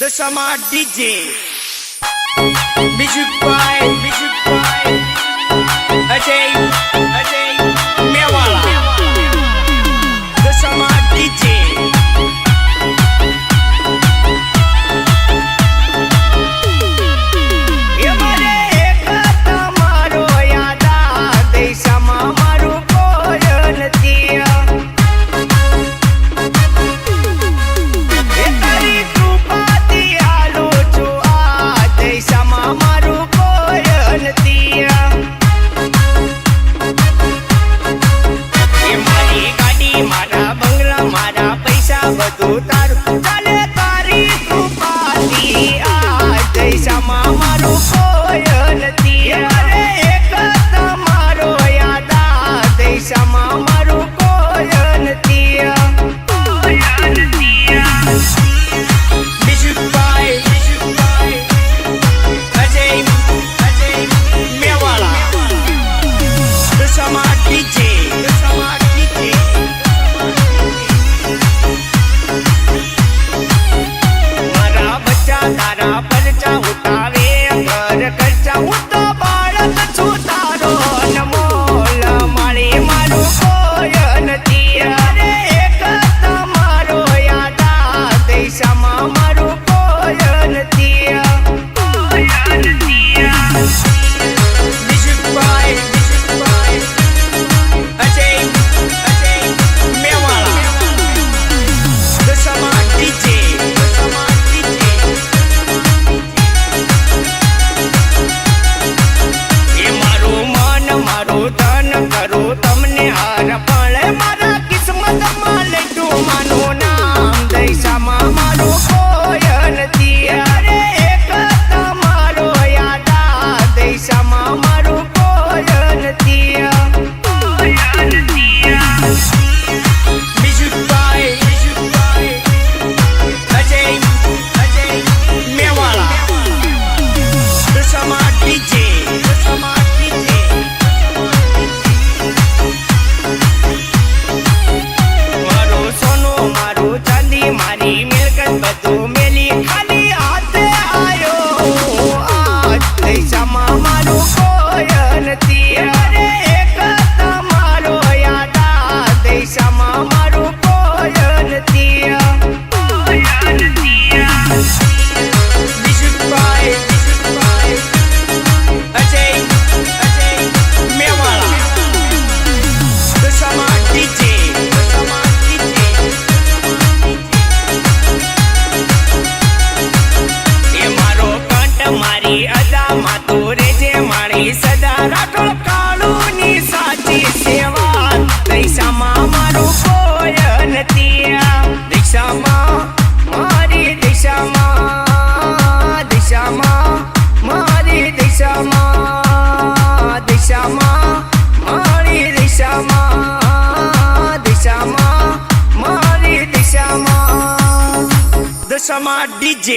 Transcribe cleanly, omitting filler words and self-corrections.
Dashama DJ Music by Ajay Mewala Dashama DJ બધું તારું ચાલે તારી કૃપાથી આ દૈસામાં મારું કોઈ નથી અરે એક તમારો યાદ આ દૈસામાં મારું કોઈ નથી Music by Ajay Mewala Dashama DJ તારા પરચા ઉતાવે ઘર ખર્ચા હું તો બાળક છું તારો અનમોલ મારી મારું કોઈ નથી અરે એક તમારો યાદ આ દૈસામાં મારું કોઈ નથી Music by Ajay Mewala Dashama DJ કરું તમને હાર પણ મારા કિસ્મતમાં લખ્યું માનું નામ દૈસામાં મારું કોઈ નથી અરે એક તમારો યાદ આ દૈસામાં મારું કોઈ નથી Music by Ajay Mewala Dashama DJ મારી મિલકત બધું મેલી ખાલી હાથે આયો આજ દૈસામાં મારું કોઈ નથી અરે એક તમારો યાદ આ દૈસામાં મારું કોઈ નથી Music by Ajay Mewala Dashama DJ મારી અદામાં તું રેજે મારી સદા રાઠોડ કાળુની સાચી સેવા દૈસામાં મારું કોઈ નથી દૈસામાં મારી દૈસામાં મારી દૈસામાં મારી દૈસામાં મારી દૈસામાં Dashama DJ